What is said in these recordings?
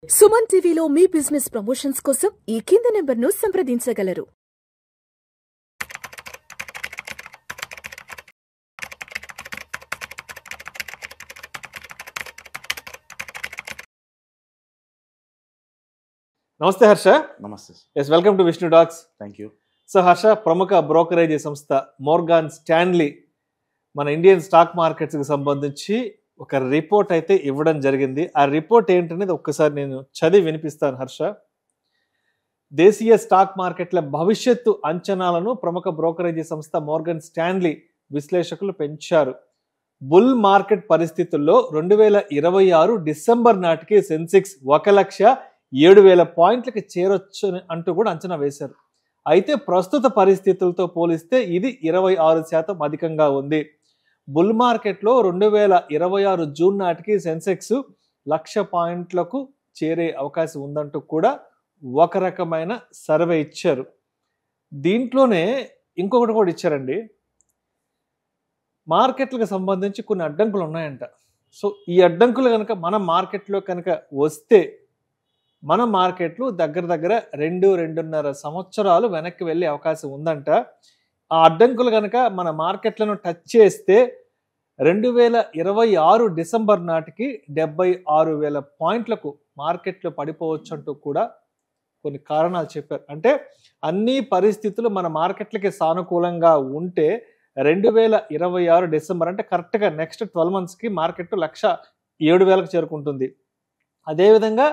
సుమన్ టీవీలో మీ business promotions కోసం ఈ కింది నెంబర్ను సంప్రదించగలరు. నమస్తే హర్ష. నమస్తే. Yes, welcome to Vishnu talks. Thank you. So Harsha, ప్రముఖ బ్రోకరేజ్ సంస్థ మోర్గాన్ స్టాన్లీ మన ఇండియన్ స్టాక్ మార్కెట్స్కి సంబంధించి ఒక రిపోర్ట్ అయితే ఇవ్వడం జరిగింది. ఆ రిపోర్ట్ ఏంటనేది ఒక్కసారి నేను చదివి వినిపిస్తాను హర్ష. దేశీయ స్టాక్ మార్కెట్ల భవిష్యత్తు అంచనాలను ప్రముఖ బ్రోకరేజీ సంస్థ మోర్గాన్ స్టాన్లీ విశ్లేషకులు పెంచారు. బుల్ మార్కెట్ పరిస్థితుల్లో 2026 డిసెంబర్ నాటికి సెన్సెక్స్ 1,07,000 పాయింట్లకి చేరొచ్చు అంటూ కూడా అంచనా వేశారు. అయితే ప్రస్తుత పరిస్థితులతో పోలిస్తే ఇది 26% అధికంగా ఉంది. బుల్ మార్కెట్లో 2026 జూన్ నాటికి సెన్సెక్స్ 1,00,000 పాయింట్లకు చేరే అవకాశం ఉందంటూ కూడా ఒక రకమైన సర్వే ఇచ్చారు. దీంట్లోనే ఇంకొకటి కూడా ఇచ్చారండి. మార్కెట్లకు సంబంధించి కొన్ని అడ్డంకులు ఉన్నాయంట. సో ఈ అడ్డంకులు కనుక మన మార్కెట్లో కనుక వస్తే మన మార్కెట్లు దగ్గర 2-2.5 సంవత్సరాలు వెనక్కి వెళ్ళే అవకాశం ఉందంట. ఆ అడ్డంకులు కనుక మన మార్కెట్లను టచ్ చేస్తే 2026 డిసెంబర్ నాటికి 76,000 పాయింట్లకు మార్కెట్లు పడిపోవచ్చు అంటూ కూడా కొన్ని కారణాలు చెప్పారు. అంటే అన్ని పరిస్థితులు మన మార్కెట్లకి సానుకూలంగా ఉంటే 2026 డిసెంబర్ అంటే కరెక్ట్గా నెక్స్ట్ 12 మంత్స్కి మార్కెట్ 1,07,000కి చేరుకుంటుంది. అదేవిధంగా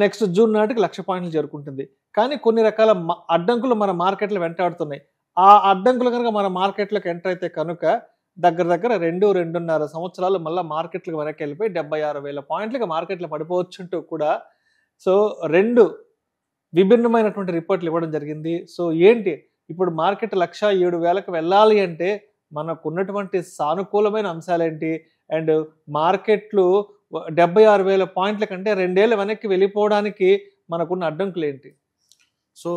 నెక్స్ట్ జూన్ నాటికి 1,00,000 పాయింట్లు చేరుకుంటుంది. కానీ కొన్ని రకాల అడ్డంకులు మన మార్కెట్లు వెంటాడుతున్నాయి. ఆ అడ్డంకులు కనుక మన మార్కెట్లోకి ఎంటర్ అయితే కనుక దగ్గర 2-2.5 సంవత్సరాలు మళ్ళీ మార్కెట్లకు వెనక్కి వెళ్ళిపోయి 76,000 పాయింట్లకి మార్కెట్లు పడిపోవచ్చు అంటూ కూడా సో 2 విభిన్నమైనటువంటి రిపోర్ట్లు ఇవ్వడం జరిగింది. సో ఏంటి ఇప్పుడు మార్కెట్ 1,07,000కి వెళ్ళాలి అంటే మనకున్నటువంటి సానుకూలమైన అంశాలేంటి, అండ్ మార్కెట్లు 76,000 పాయింట్ల కంటే 2 ఏళ్ళ వెనక్కి వెళ్ళిపోవడానికి మనకున్న అడ్డంకులు ఏంటి? సో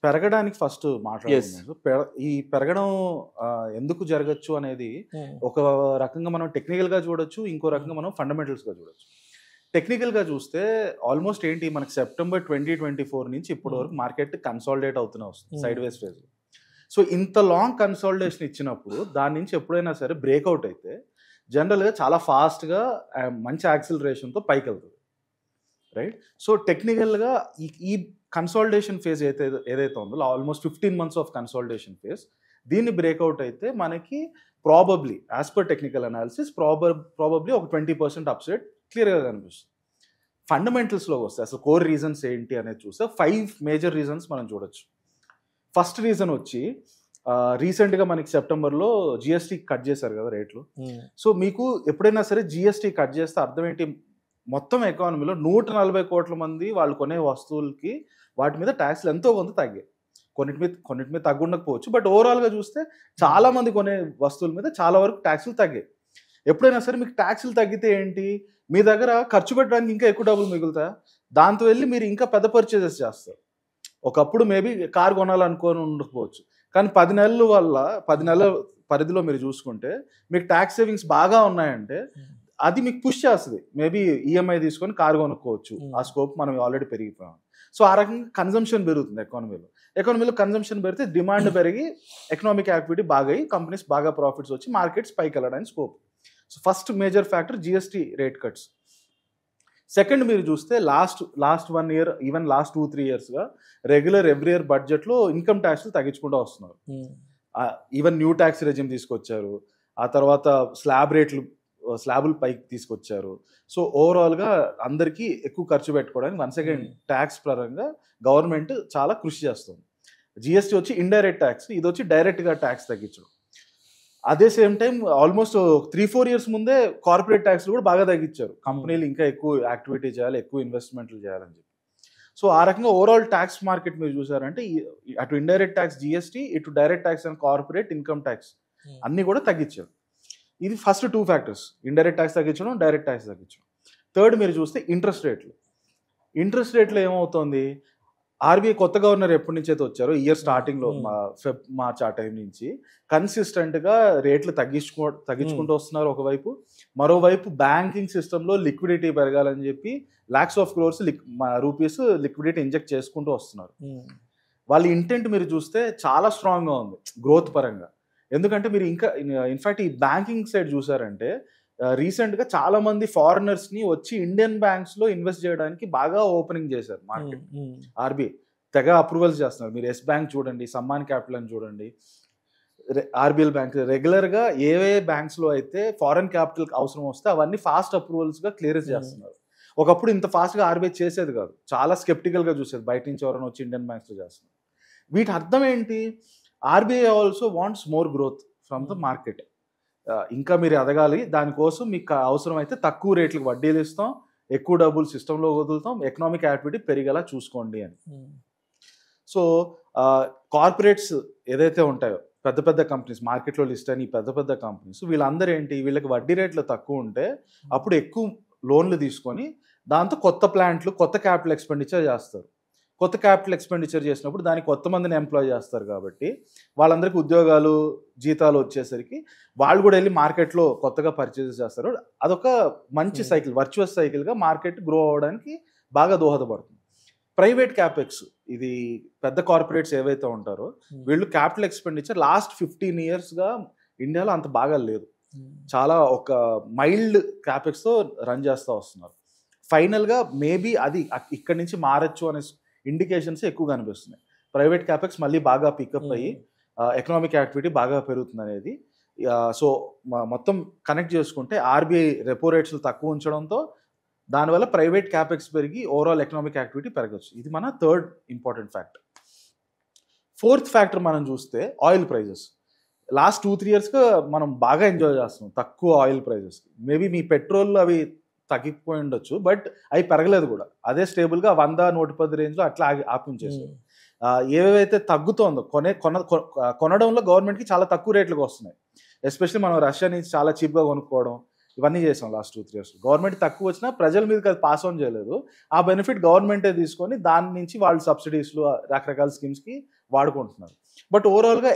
పెరగడానికి ఫస్ట్ మాట్లాడుతున్నాను. ఈ పెరగడం ఎందుకు జరగచ్చు అనేది ఒక రకంగా మనం టెక్నికల్గా చూడొచ్చు, ఇంకో రకంగా మనం ఫండమెంటల్స్గా చూడొచ్చు. టెక్నికల్గా చూస్తే ఆల్మోస్ట్ ఏంటి మనకి సెప్టెంబర్ 2024 నుంచి ఇప్పటి వరకు మార్కెట్ కన్సాలిడేట్ అవుతూనే వస్తుంది సైడ్ వేస్ ఫేజ్. సో ఇంత లాంగ్ కన్సాలిడేషన్ ఇచ్చినప్పుడు దాని నుంచి ఎప్పుడైనా సరే బ్రేక్అవుట్ అయితే జనరల్గా చాలా ఫాస్ట్గా మంచి యాక్సిలరేషన్తో పైకి వెళ్తుంది, రైట్? సో టెక్నికల్గా ఈ కన్సాలిడేషన్ ఫేజ్ ఏదైతే ఉందో almost 15 months of consolidation phase, దీన్ని బ్రేక్అవుట్ అయితే మనకి probably as per technical analysis probably ఒక 20% అప్సైడ్ క్లియర్గా కనిపిస్తుంది. ఫండమెంటల్స్లోకి వస్తే అసలు కోర్ రీజన్స్ ఏంటి అనేది చూస్తే 5 మేజర్ రీజన్స్ మనం చూడొచ్చు. ఫస్ట్ రీజన్ వచ్చి రీసెంట్గా మనకి సెప్టెంబర్లో జిఎస్టీ కట్ చేశారు కదా రేట్లు. సో మీకు ఎప్పుడైనా సరే జిఎస్టీ కట్ చేస్తే అర్థం ఏంటి, మొత్తం ఎకానమీలో 140 కోట్ల మంది వాళ్ళు కొనే వస్తువులకి వాటి మీద ట్యాక్స్లు ఎంతో కొంత తగ్గాయి. కొన్నిటి మీద తగ్గుండకపోవచ్చు, బట్ ఓవరాల్గా చూస్తే చాలా మంది కొనే వస్తువుల మీద చాలా వరకు ట్యాక్సులు తగ్గాయి. ఎప్పుడైనా సరే మీకు ట్యాక్సులు తగ్గితే ఏంటి, మీ దగ్గర ఖర్చు పెట్టడానికి ఇంకా ఎక్కువ డబ్బులు మిగులుతాయి. దాంతో వెళ్ళి మీరు ఇంకా పెద్ద పర్చేజెస్ చేస్తారు. ఒకప్పుడు మేబీ కార్ కొనాలనుకొని ఉండకపోవచ్చు, కానీ 10 నెలల పరిధిలో మీరు చూసుకుంటే మీకు ట్యాక్స్ సేవింగ్స్ బాగా ఉన్నాయంటే అది మీకు పుష్ చేస్తుంది. మేబీ ఈఎంఐ తీసుకొని కారు కొనుక్కోవచ్చు. ఆ స్కోప్ మనం ఆల్రెడీ పెరిగిపోయాం. సో ఆ రకంగా కన్జంప్షన్ పెరుగుతుంది ఎకానమీలో కన్జంప్షన్ పెరిగితే డిమాండ్ పెరిగి ఎకనామిక్ యాక్టివిటీ బాగా అయ్యి కంపెనీస్ బాగా ప్రాఫిట్స్ వచ్చి మార్కెట్స్ పైకి వెళ్ళడానికి scope. So first major factor GST rate cuts. Second మీరు చూస్తే లాస్ట్ 1 year ఈవెన్ లాస్ట్ 2-3 yearsగా రెగ్యులర్ ఎవ్రీ ఇయర్ బడ్జెట్లో ఇన్కమ్ ట్యాక్స్లు తగ్గించుకుంటూ వస్తున్నారు. ఈవెన్ న్యూ ట్యాక్స్ రెజిమ్ తీసుకొచ్చారు, ఆ తర్వాత స్లాబులు పైకి తీసుకొచ్చారు. సో ఓవరాల్గా అందరికీ ఎక్కువ ఖర్చు పెట్టుకోవడానికి వన్స్ అగైన్ ట్యాక్స్ పరంగా గవర్నమెంట్ చాలా కృషి చేస్తుంది. జిఎస్టీ వచ్చి ఇండైరెక్ట్ ట్యాక్స్, ఇది వచ్చి డైరెక్ట్గా ట్యాక్స్ తగ్గించడం. అదే సేమ్ టైం ఆల్మోస్ట్ 3-4 years ముందే కార్పొరేట్ ట్యాక్స్లు కూడా బాగా తగ్గించారు. కంపెనీలు ఇంకా ఎక్కువ యాక్టివిటీ చేయాలి, ఎక్కువ ఇన్వెస్ట్మెంట్లు చేయాలని చెప్పి. సో ఆ రకంగా ఓవరాల్ ట్యాక్స్ మార్కెట్ మీరు చూసారంటే అటు ఇండైరెక్ట్ ట్యాక్స్ జిఎస్టీ, ఇటు direct tax and corporate income tax అన్నీ కూడా తగ్గించారు. ఇది ఫస్ట్ 2 factors, ఇండైరెక్ట్ ట్యాక్స్ తగ్గించడం, డైరెక్ట్ ట్యాక్స్ తగ్గించడం. థర్డ్ మీరు చూస్తే ఇంట్రెస్ట్ రేట్లు ఏమవుతుంది, ఆర్బీఐ కొత్త గవర్నర్ ఎప్పటి నుంచి అయితే వచ్చారో ఇయర్ స్టార్టింగ్లో మార్చ్ ఆ టైం నుంచి కన్సిస్టెంట్గా రేట్లు తగ్గించుకుంటూ వస్తున్నారు ఒకవైపు. మరోవైపు బ్యాంకింగ్ సిస్టంలో లిక్విడిటీ పెరగాలని చెప్పి lakhs of crores rupees liquidity inject చేసుకుంటూ వస్తున్నారు. వాళ్ళ ఇంటెంట్ మీరు చూస్తే చాలా స్ట్రాంగ్గా ఉంది గ్రోత్ పరంగా. ఎందుకంటే మీరు ఇంకా ఇన్ఫాక్ట్ ఈ బ్యాంకింగ్ సైడ్ చూసారంటే రీసెంట్గా చాలా మంది ఫారినర్స్ని వచ్చి ఇండియన్ బ్యాంక్స్లో ఇన్వెస్ట్ చేయడానికి బాగా ఓపెనింగ్ చేశారు మార్కెట్. ఆర్బీఐ తెగ అప్రూవల్స్ చేస్తున్నారు. మీరు ఎస్ బ్యాంక్ చూడండి, సమ్మాన్ క్యాపిటల్ అని చూడండి, ఆర్బీఎల్ బ్యాంక్, రెగ్యులర్గా ఏవే బ్యాంక్స్లో అయితే ఫారెన్ క్యాపిటల్ అవసరం వస్తే అవన్నీ ఫాస్ట్ అప్రూవల్స్గా క్లియరెన్స్ చేస్తున్నారు. ఒకప్పుడు ఇంత ఫాస్ట్గా ఆర్బీఐ చేసేది కాదు, చాలా స్కెప్టికల్గా చూసేది, బయట నుంచి ఎవరైనా వచ్చి ఇండియన్ బ్యాంక్స్లో చేస్తున్నారు. వీటి అర్థం ఏంటి? RBI also wants more growth from the market. ఇంకా మీరు ఎదగాలి, దానికోసం మీకు అవసరం అయితే తక్కువ రేట్లకు వడ్డీలు ఇస్తాం, ఎక్కువ డబ్బులు సిస్టంలో వదులుతాం, ఎకనామిక్ యాక్టివిటీ పెరిగేలా చూసుకోండి అని. సో కార్పొరేట్స్ ఏదైతే ఉంటాయో పెద్ద పెద్ద కంపెనీస్, మార్కెట్లో లిస్ట్ అని పెద్ద పెద్ద కంపెనీస్, వీళ్ళందరూ ఏంటి, వీళ్ళకి వడ్డీ రేట్లు తక్కువ ఉంటే అప్పుడు ఎక్కువ లోన్లు తీసుకొని దాంతో కొత్త ప్లాంట్లు, కొత్త క్యాపిటల్ ఎక్స్పెండిచర్ చేస్తారు. కొత్త క్యాపిటల్ ఎక్స్పెండిచర్ చేసినప్పుడు దానికి కొత్త మందిని ఎంప్లాయ్ చేస్తారు కాబట్టి వాళ్ళందరికీ ఉద్యోగాలు, జీతాలు వచ్చేసరికి వాళ్ళు కూడా వెళ్ళి మార్కెట్లో కొత్తగా పర్చేజెస్ చేస్తారు. అదొక మంచి సైకిల్, వర్చువస్ సైకిల్గా మార్కెట్ గ్రో అవ్వడానికి బాగా దోహదపడుతుంది. ప్రైవేట్ క్యాపెక్స్, ఇది పెద్ద కార్పొరేట్స్ ఏవైతే ఉంటారో వీళ్ళు క్యాపిటల్ ఎక్స్పెండిచర్ లాస్ట్ 15 yearsగా ఇండియాలో అంత బాగా లేదు. చాలా ఒక మైల్డ్ క్యాపెక్స్తో రన్ చేస్తూ వస్తున్నారు. ఫైనల్గా మేబీ అది ఇక్కడి నుంచి మారచ్చు అనే ఇండికేషన్స్ ఎక్కువ కనిపిస్తున్నాయి. ప్రైవేట్ క్యాపెక్స్ మళ్ళీ బాగా పికప్ అయ్యి ఎకనామిక్ యాక్టివిటీ బాగా పెరుగుతుంది అనేది. సో మొత్తం కనెక్ట్ చేసుకుంటే ఆర్బీఐ రెపో రేట్స్ తక్కువ ఉంచడంతో దానివల్ల ప్రైవేట్ క్యాపెక్స్ పెరిగి ఓవరాల్ ఎకనామిక్ యాక్టివిటీ పెరగచ్చు. ఇది మన third important factor. Fourth factor మనం చూస్తే ఆయిల్ ప్రైజెస్. లాస్ట్ 2-3 yearsగా మనం బాగా ఎంజాయ్ చేస్తున్నాం తక్కువ ఆయిల్ ప్రైజెస్కి. మేబీ మీ పెట్రోల్ అవి తగ్గిపోయి ఉండొచ్చు, బట్ అవి పెరగలేదు కూడా, అదే స్టేబుల్గా 100-110 రేంజ్లో అట్లా ఆపించేసారు. ఏవైతే తగ్గుతోందో కొనడంలో గవర్నమెంట్కి చాలా తక్కువ రేట్లకు వస్తున్నాయి. ఎస్పెషల్లీ మనం రష్యా నుంచి చాలా చీప్గా కొనుక్కోవడం ఇవన్నీ చేసాం లాస్ట్ 2-3 years. గవర్నమెంట్ తక్కువ వచ్చినా ప్రజల మీదకి అది పాస్ ఆన్ చేయలేదు. ఆ బెనిఫిట్ గవర్నమెంటే తీసుకొని దాని నుంచి వాళ్ళు సబ్సిడీస్లు, రకరకాల స్కీమ్స్కి వాడుకుంటున్నారు. బట్ ఓవరాల్గా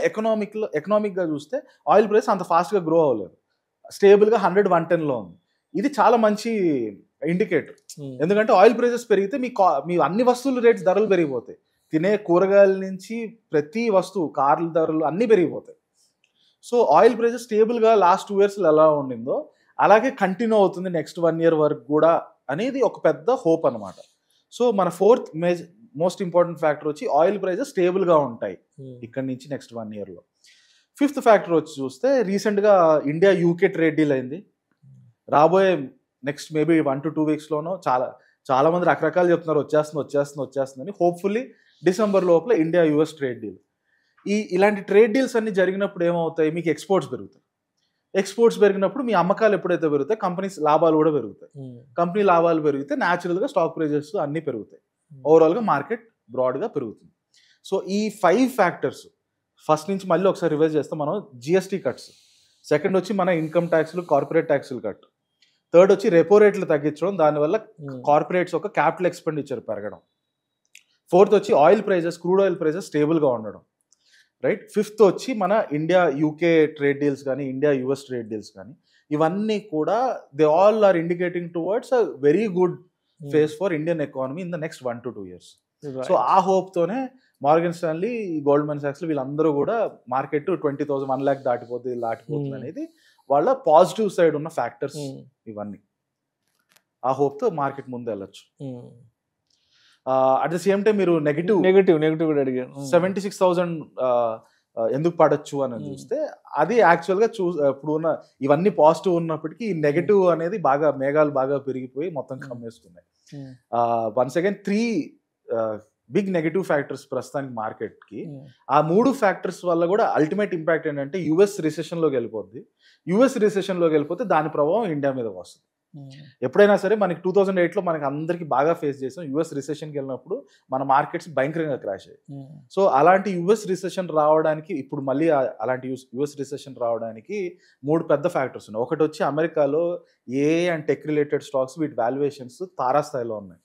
ఎకనామిక్గా చూస్తే ఆయిల్ ప్రైస్ అంత ఫాస్ట్గా గ్రో అవ్వలేదు, స్టేబుల్గా 100-110లో ఉంది. ఇది చాలా మంచి ఇండికేటర్. ఎందుకంటే ఆయిల్ ప్రైజెస్ పెరిగితే మీ అన్ని వస్తువుల రేట్స్ ధరలు పెరిగిపోతాయి. తినే కూరగాయల నుంచి ప్రతి వస్తువు, కార్ల ధరలు అన్నీ పెరిగిపోతాయి. సో ఆయిల్ ప్రైజెస్ స్టేబుల్గా లాస్ట్ 2 yearsలో ఎలా ఉండిందో అలాగే కంటిన్యూ అవుతుంది నెక్స్ట్ 1 year వరకు కూడా అనేది ఒక పెద్ద హోప్ అనమాట. సో మన ఫోర్త్ మోస్ట్ ఇంపార్టెంట్ ఫ్యాక్టర్ వచ్చి ఆయిల్ ప్రైజెస్ స్టేబుల్గా ఉంటాయి ఇక్కడ నుంచి నెక్స్ట్ 1 yearలో. ఫిఫ్త్ ఫ్యాక్టర్ వచ్చి చూస్తే రీసెంట్గా ఇండియా యూకే ట్రేడ్ డీల్ అయింది. రాబోయే నెక్స్ట్ మేబీ 1-2 weeksలోనో చాలా మంది రకరకాలు చెప్తున్నారు వచ్చేస్తుందని. హోప్ఫుల్లీ డిసెంబర్ లోపల ఇండియా యూఎస్ ట్రేడ్ డీల్. ఇలాంటి ట్రేడ్ డీల్స్ అన్ని జరిగినప్పుడు ఏమవుతాయి, మీకు ఎక్స్పోర్ట్స్ పెరుగుతాయి. ఎక్స్పోర్ట్స్ పెరిగినప్పుడు మీ అమ్మకాలు ఎప్పుడైతే పెరుగుతాయి కంపెనీస్ లాభాలు కూడా పెరుగుతాయి. కంపెనీ లాభాలు పెరిగితే న్యాచురల్గా స్టాక్ ప్రైజెస్ అన్నీ పెరుగుతాయి. ఓవరాల్గా మార్కెట్ బ్రాడ్గా పెరుగుతుంది. సో ఈ 5 ఫ్యాక్టర్స్ ఫస్ట్ నుంచి మళ్ళీ ఒకసారి రివైజ్ చేస్తే మనం జిఎస్టీ కట్స్, సెకండ్ వచ్చి మన ఇన్కమ్ ట్యాక్స్లు, కార్పొరేట్ ట్యాక్స్లు కట్, థర్డ్ వచ్చి రెపో రేట్లు తగ్గించడం, దానివల్ల కార్పొరేట్స్ ఒక క్యాపిటల్ ఎక్స్పెండిచర్ పెరగడం, ఫోర్త్ వచ్చి oil prices, crude oil prices స్టేబుల్గా ఉండడం, రైట్. ఫిఫ్త్ వచ్చి మన ఇండియా యూకే ట్రేడ్ డీల్స్ కానీ ఇండియా యూఎస్ ట్రేడ్ డీల్స్ కానీ ఇవన్నీ కూడా they all are indicating towards a very good phase for Indian economy in the next 1-2 years. So ఆ హోప్తోనే మార్గన్ స్టాన్లీ, గోల్డ్మన్ సాక్స్ వీళ్ళందరూ కూడా మార్కెట్ 20,000 1 lakh దాటిపోతుంది అనేది వాళ్ళ పాజిటివ్ సైడ్ ఉన్న ఫ్యాక్టర్స్. ఇవన్నీ ఆ హోప్తో మార్కెట్ ముందు వెళ్ళచ్చు. అట్ ద సేమ్ టైం మీరు నెగిటివ్ కూడా అడిగారు 76,000 ఎందుకు పడచ్చు అని చూస్తే అది యాక్చువల్గా ఇప్పుడు ఉన్న ఇవన్నీ పాజిటివ్ ఉన్నప్పటికీ ఈ నెగిటివ్ అనేది బాగా మేఘాలు బాగా పెరిగిపోయి మొత్తం కమ్మేసుకున్నాయి. Once again 3 big negative factors ప్రస్తుతానికి మార్కెట్కి. ఆ 3 ఫ్యాక్టర్స్ వల్ల కూడా అల్టిమేట్ ఇంపాక్ట్ ఏంటంటే యుఎస్ రిసెషన్లోకి వెళ్ళిపోద్ది. యుఎస్ రిసెషన్లోకి వెళ్ళిపోతే దాని ప్రభావం ఇండియా మీద వస్తుంది. ఎప్పుడైనా సరే మనకి 2008లో మనకి అందరికి బాగా ఫేస్ చేసాం. యుఎస్ రిసెషన్కి వెళ్ళినప్పుడు మన మార్కెట్స్ భయంకరంగా క్రాష్ అయ్యాయి. సో అలాంటి యుఎస్ రిసెషన్ రావడానికి ఇప్పుడు మళ్ళీ అలాంటి యుఎస్ రిసెషన్ రావడానికి 3 పెద్ద ఫ్యాక్టర్స్ ఉన్నాయి. ఒకటి వచ్చి అమెరికాలో AI and tech related stocks వీటి వాల్యుయేషన్స్ తారాస్థాయిలో ఉన్నాయి.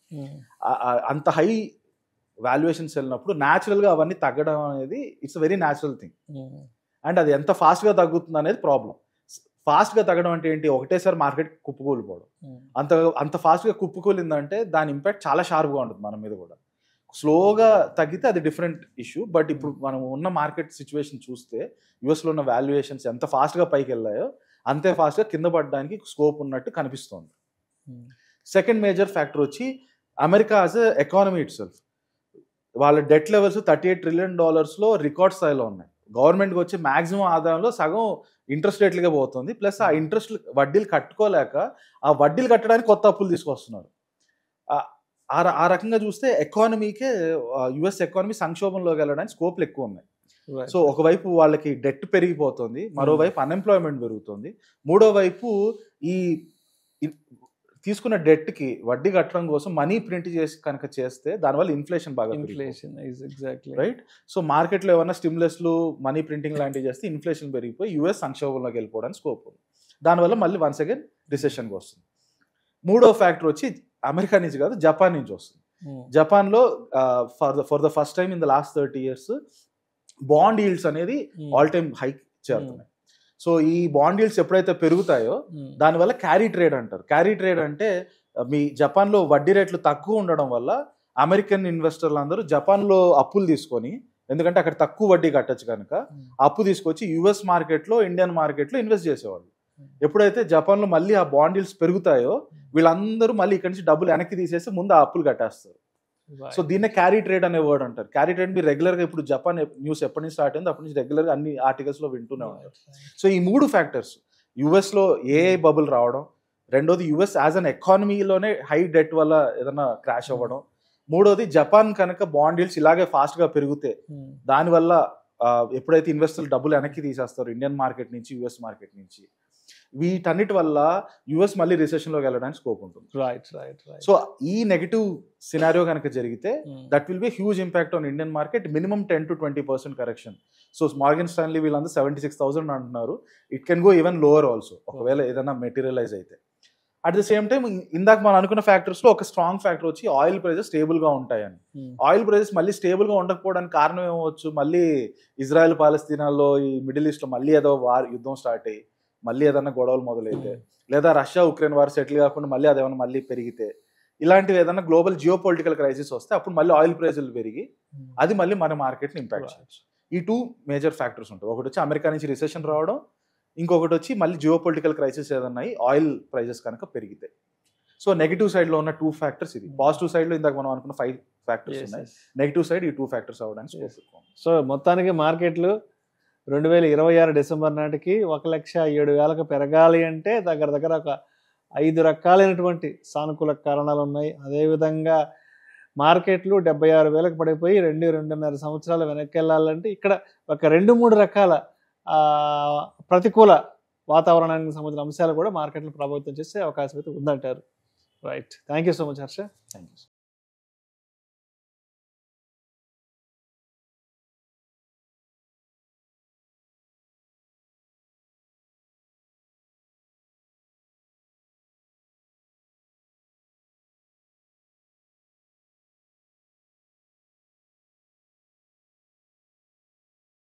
అంత హై వాల్యుయేషన్స్ వెళ్ళినప్పుడు న్యాచురల్గా అవన్నీ తగ్గడం అనేది it's very natural thing. And అది ఎంత ఫాస్ట్గా తగ్గుతుంది అనేది ప్రాబ్లం. ఫాస్ట్ గా తగ్గడం అంటే ఏంటి, ఒకటేసారి మార్కెట్ కుప్పకూలిపోవడం. అంత ఫాస్ట్ గా కుప్పకూలిందంటే దాని ఇంపాక్ట్ చాలా షార్ప్ గా ఉంటుంది మన మీద కూడా. స్లోగా తగ్గితే అది డిఫరెంట్ ఇష్యూ. బట్ ఇప్పుడు మనం ఉన్న మార్కెట్ సిచ్యువేషన్ చూస్తే యుఎస్లో ఉన్న వాల్యుయేషన్స్ ఎంత ఫాస్ట్గా పైకి వెళ్ళాయో అంతే ఫాస్ట్గా కింద పడడానికి స్కోప్ ఉన్నట్టు కనిపిస్తోంది. సెకండ్ మేజర్ ఫ్యాక్టర్ వచ్చి America as a economy it self. వాళ్ళ డెట్ లెవెల్స్ $38 trillion రికార్డ్ స్థాయిలో ఉన్నాయి. గవర్నమెంట్కి వచ్చే మ్యాక్సిమం ఆదాయంలో సగం ఇంట్రెస్ట్ రేట్లుగా పోతుంది. ప్లస్ ఆ ఇంట్రెస్ట్ వడ్డీలు కట్టుకోలేక ఆ వడ్డీలు కట్టడానికి కొత్త అప్పులు తీసుకొస్తున్నారు. ఆ రకంగా చూస్తే ఎకానమీకే యుఎస్ ఎకానమీ సంక్షోభంలోకి వెళ్ళడానికి స్కోప్లు ఎక్కువ ఉన్నాయి. సో ఒకవైపు వాళ్ళకి డెట్ పెరిగిపోతుంది, మరోవైపు అన్ఎంప్లాయ్మెంట్ పెరుగుతుంది, మూడో వైపు ఈ తీసుకున్న డెట్ కి వడ్డీ కట్టడం కోసం మనీ ప్రింట్ చేసి కనుక చేస్తే దానివల్ల ఇన్ఫ్లేషన్ బాగా రైట్. సో మార్కెట్లో ఏమన్నా స్టిమ్యులస్లు మనీ ప్రింటింగ్ లాంటివి చేస్తే ఇన్ఫ్లేషన్ పెరిగిపోయి యుఎస్ సంక్షోభంలోకి వెళ్ళిపోవడానికి స్కోప్ ఉంది. దానివల్ల మళ్ళీ వన్స్ అగైన్ రిసెషన్కి వస్తుంది. మూడో ఫ్యాక్టర్ వచ్చి అమెరికా నుంచి కాదు, జపాన్ నుంచి వస్తుంది. జపాన్లో for the first time in the last 30 years bond yields అనేది ఆల్ టైమ్ హైక్ చేరుతున్నాయి. సో ఈ బాండ్ ఈల్డ్స్ ఎప్పుడైతే పెరుగుతాయో దానివల్ల క్యారీ ట్రేడ్ అంటారు. క్యారీ ట్రేడ్ అంటే మీ జపాన్లో వడ్డీ రేట్లు తక్కువ ఉండడం వల్ల అమెరికన్ ఇన్వెస్టర్లు అందరూ జపాన్లో అప్పులు తీసుకొని, ఎందుకంటే అక్కడ తక్కువ వడ్డీ కట్టచ్చు కనుక అప్పు తీసుకొచ్చి యుఎస్ మార్కెట్లో ఇండియన్ మార్కెట్లో ఇన్వెస్ట్ చేసేవాళ్ళు. ఎప్పుడైతే జపాన్లో మళ్ళీ ఆ బాండ్ ఈల్డ్స్ పెరుగుతాయో వీళ్ళందరూ మళ్ళీ ఇక్కడి నుంచి డబ్బులు వెనక్కి తీసేసి ముందు ఆ అప్పులు కట్టేస్తారు. సో దీన్నే క్యారీ ట్రేడ్ అనే వర్డ్ అంటారు. క్యారీ ట్రేడ్ మీరు రెగ్యులర్గా ఇప్పుడు జపాన్ న్యూస్ ఎప్పటి నుంచి స్టార్ట్ అయింది అప్పటి నుంచి రెగ్యులర్గా అన్ని ఆర్టికల్స్లో వింటూనే ఉంటారు. సో ఈ మూడు ఫ్యాక్టర్స్, యుఎస్లో ఏ బబుల్ రావడం, రెండోది యుఎస్ యాజ్ అన్ ఎకానమీలోనే హై డెట్ వల్ల ఏదైనా క్రాష్ అవ్వడం, మూడోది జపాన్ కనుక బాండ్ ఈల్డ్స్ ఇలాగే ఫాస్ట్గా పెరిగితే దానివల్ల ఎప్పుడైతే ఇన్వెస్టర్లు డబ్బులు వెనక్కి తీసేస్తారు ఇండియన్ మార్కెట్ నుంచి యుఎస్ మార్కెట్ నుంచి, వీటన్నిటి వల్ల యుఎస్ మళ్ళీ రిసెషన్లోకి వెళ్ళడానికి స్కోప్ ఉంటుంది. సో ఈ నెగటివ్ సినారియో కనుక జరిగితే that will be huge impact on Indian market. Minimum 10 to 20% correction. So Morgan Stanley వీళ్ళందరూ 76,000 అంటున్నారు. It can go even lower also ఒకవేళ ఏదైనా మెటీరియలైజ్ అయితే. అట్ ద సేమ్ టైం ఇందాక మనం అనుకున్న ఫ్యాక్టర్స్లో ఒక స్ట్రాంగ్ ఫ్యాక్టర్ వచ్చి ఆయిల్ ప్రైజెస్ స్టేబుల్గా ఉంటాయని. ఆయిల్ ప్రైజెస్ మళ్ళీ స్టేబుల్గా ఉండకపోవడానికి కారణం ఏమవచ్చు, మళ్ళీ ఇజ్రాయెల్ పాలస్తీనాలో ఈ మిడిల్ ఈస్ట్లో మళ్ళీ ఏదో యుద్ధం స్టార్ట్ అయ్యి మళ్ళీ ఏదైనా గొడవలు మొదలైతే, లేదా రష్యా ఉక్రెయిన్ వార్ సెటిల్ కాకుండా మళ్ళీ అదేమన్నా మళ్ళీ పెరిగితే, ఇలాంటివి ఏదైనా గ్లోబల్ జియో పొలిటికల్ క్రైసిస్ వస్తే అప్పుడు మళ్ళీ ఆయిల్ ప్రైజులు పెరిగి అది మళ్ళీ మన మార్కెట్ని ఇంపాక్ట్ చేయొచ్చు. ఈ 2 మేజర్ ఫ్యాక్టర్స్ ఉంటాయి. ఒకటి వచ్చి అమెరికా నుంచి రిసెషన్ రావడం, ఇంకొకటి వచ్చి మళ్ళీ జియో పొలిటికల్ క్రైసిస్ ఏదన్నా ఆయిల్ ప్రైజెస్ కనుక పెరిగితే. సో నెగిటివ్ సైడ్లో ఉన్న 2 ఫ్యాక్టర్స్ ఇది. పాజిటివ్ సైడ్లో ఇందాక మనం అనుకున్న 5 ఫ్యాక్టర్స్ ఉన్నాయి. నెగిటివ్ సైడ్ ఈ 2 ఫ్యాక్టర్స్ అవ్వడానికి. సో మొత్తానికి మార్కెట్లు 2026 డిసెంబర్ నాటికి 1,07,000 పెరగాలి అంటే దగ్గర ఒక 5 రకాలైనటువంటి సానుకూల కారణాలు ఉన్నాయి. అదేవిధంగా మార్కెట్లు 76,000 పడిపోయి 2-2.5 సంవత్సరాలు వెనక్కి వెళ్ళాలంటే ఇక్కడ ఒక 2-3 రకాల ప్రతికూల వాతావరణానికి సంబంధించిన అంశాలు కూడా మార్కెట్ను ప్రభావితం చేసే అవకాశం అయితే ఉందంటారు. Right. Thank you so much Harsha. Thank you.